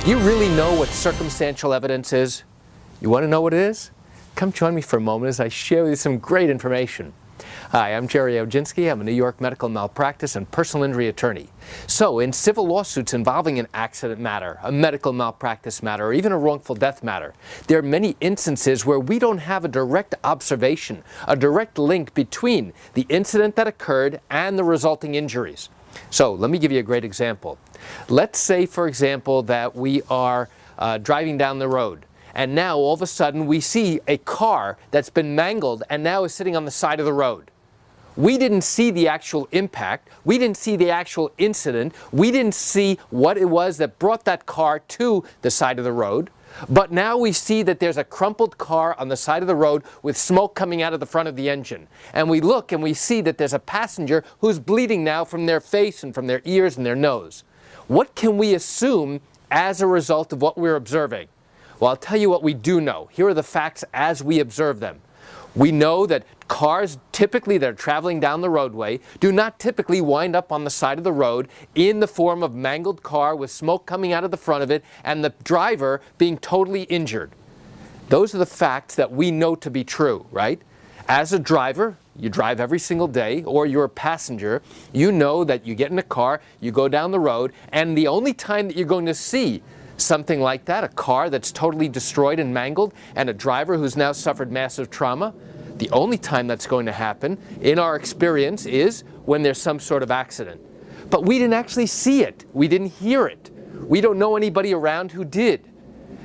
Do you really know what circumstantial evidence is? You want to know what it is? Come join me for a moment as I share with you some great information. Hi, I'm Gerry Oginski. I'm a New York medical malpractice and personal injury attorney. So, in civil lawsuits involving an accident matter, a medical malpractice matter, or even a wrongful death matter, there are many instances where we don't have a direct observation, a direct link between the incident that occurred and the resulting injuries. So, let me give you a great example. Let's say, for example, that we are driving down the road. And now, all of a sudden, we see a car that's been mangled and now is sitting on the side of the road. We didn't see the actual impact. We didn't see the actual incident. We didn't see what it was that brought that car to the side of the road. But now we see that there's a crumpled car on the side of the road with smoke coming out of the front of the engine. And we look and we see that there's a passenger who's bleeding now from their face and from their ears and their nose. What can we assume as a result of what we're observing? Well, I'll tell you what we do know. Here are the facts as we observe them. We know that cars typically that are traveling down the roadway do not typically wind up on the side of the road in the form of mangled car with smoke coming out of the front of it and the driver being totally injured. Those are the facts that we know to be true, right? As a driver, you drive every single day, or you're a passenger, you know that you get in a car, you go down the road, and the only time that you're going to see something like that, a car that's totally destroyed and mangled, and a driver who's now suffered massive trauma, the only time that's going to happen, in our experience, is when there's some sort of accident. But we didn't actually see it. We didn't hear it. We don't know anybody around who did.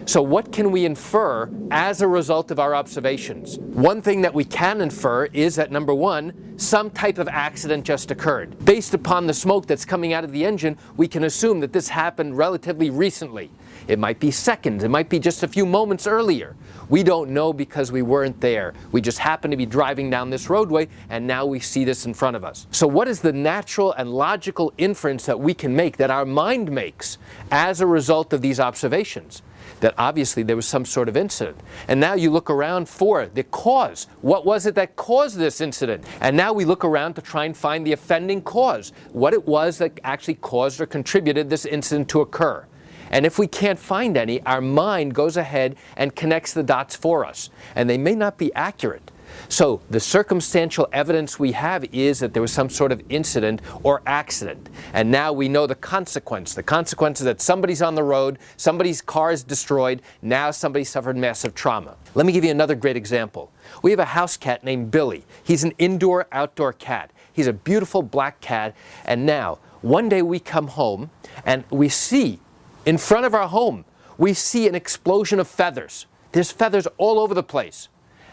So what can we infer as a result of our observations? One thing that we can infer is that, number one, some type of accident just occurred. Based upon the smoke that's coming out of the engine, we can assume that this happened relatively recently. It might be seconds, it might be just a few moments earlier. We don't know because we weren't there. We just happen to be driving down this roadway and now we see this in front of us. So what is the natural and logical inference that we can make, that our mind makes, as a result of these observations? That obviously there was some sort of incident. And now you look around for the cause. What was it that caused this incident? And now we look around to try and find the offending cause. What it was that actually caused or contributed this incident to occur. And if we can't find any, our mind goes ahead and connects the dots for us. And they may not be accurate. So the circumstantial evidence we have is that there was some sort of incident or accident. And now we know the consequence. The consequence is that somebody's on the road, somebody's car is destroyed, now somebody suffered massive trauma. Let me give you another great example. We have a house cat named Billy. He's an indoor-outdoor cat. He's a beautiful black cat. And now, one day we come home and we see, in front of our home, we see an explosion of feathers. There's feathers all over the place.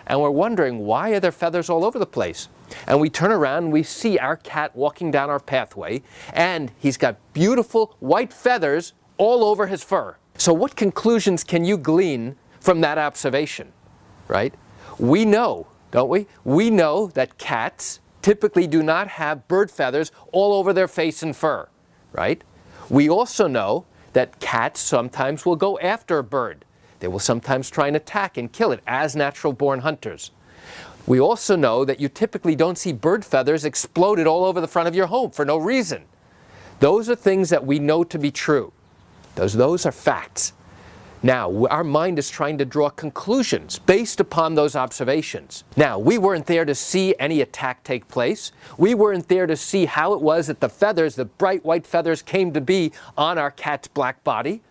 And we're wondering, why are there feathers all over the place? And we turn around and we see our cat walking down our pathway, and he's got beautiful white feathers all over his fur. So what conclusions can you glean from that observation, right? We know, don't we? We know that cats typically do not have bird feathers all over their face and fur, right? We also know that cats sometimes will go after a bird. They will sometimes try and attack and kill it as natural-born hunters. We also know that you typically don't see bird feathers exploded all over the front of your home for no reason. Those are things that we know to be true. Those are facts. Now, our mind is trying to draw conclusions based upon those observations. Now, we weren't there to see any attack take place. We weren't there to see how it was that the feathers, the bright white feathers, came to be on our cat's black body.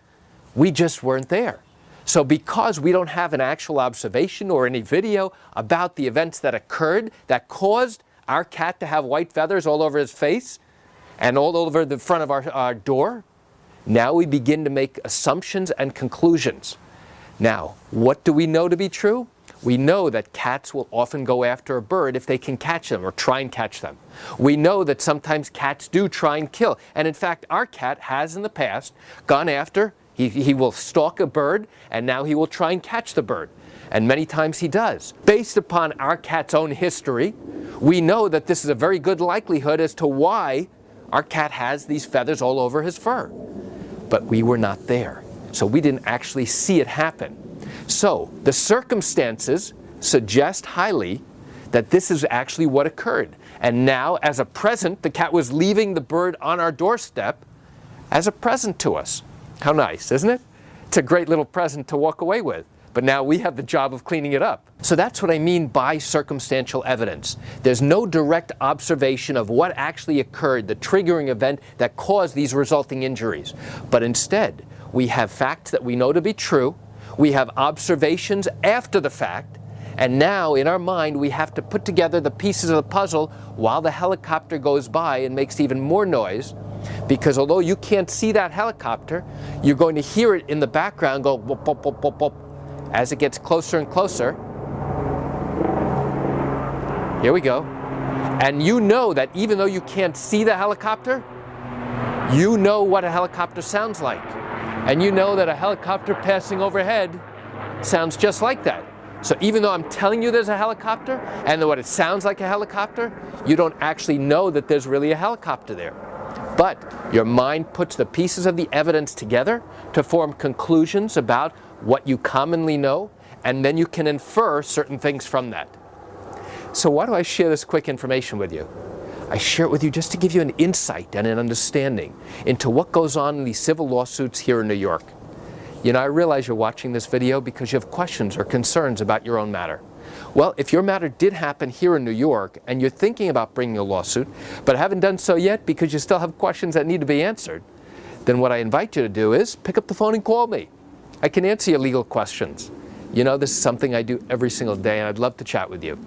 We just weren't there. So because we don't have an actual observation or any video about the events that occurred that caused our cat to have white feathers all over his face and all over the front of our door, now we begin to make assumptions and conclusions. Now, what do we know to be true? We know that cats will often go after a bird if they can catch them or try and catch them. We know that sometimes cats do try and kill. And in fact, our cat has in the past gone after. He will stalk a bird, and now he will try and catch the bird. And many times he does. Based upon our cat's own history, we know that this is a very good likelihood as to why our cat has these feathers all over his fur. But we were not there, so we didn't actually see it happen. So the circumstances suggest highly that this is actually what occurred. And now, as a present, the cat was leaving the bird on our doorstep as a present to us. How nice, isn't it? It's a great little present to walk away with. But now we have the job of cleaning it up. So that's what I mean by circumstantial evidence. There's no direct observation of what actually occurred, the triggering event that caused these resulting injuries. But instead, we have facts that we know to be true, we have observations after the fact, and now in our mind we have to put together the pieces of the puzzle while the helicopter goes by and makes even more noise. Because although you can't see that helicopter, you're going to hear it in the background go whoop, whoop, whoop, whoop, whoop. As it gets closer and closer, here we go. And you know that even though you can't see the helicopter, you know what a helicopter sounds like. And you know that a helicopter passing overhead sounds just like that. So even though I'm telling you there's a helicopter and what it sounds like a helicopter, you don't actually know that there's really a helicopter there. But your mind puts the pieces of the evidence together to form conclusions about what you commonly know, and then you can infer certain things from that. So why do I share this quick information with you? I share it with you just to give you an insight and an understanding into what goes on in these civil lawsuits here in New York. You know, I realize you're watching this video because you have questions or concerns about your own matter. Well, if your matter did happen here in New York and you're thinking about bringing a lawsuit, but haven't done so yet because you still have questions that need to be answered, then what I invite you to do is pick up the phone and call me. I can answer your legal questions. You know, this is something I do every single day, and I'd love to chat with you.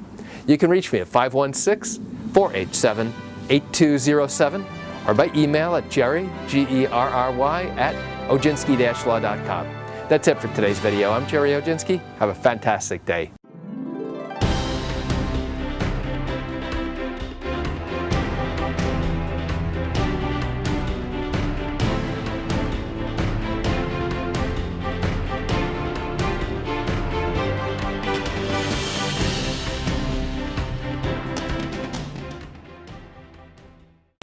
You can reach me at 516-487-8207 or by email at Gerry, Gerry, at oginski-law.com. That's it for today's video. I'm Gerry Oginski. Have a fantastic day.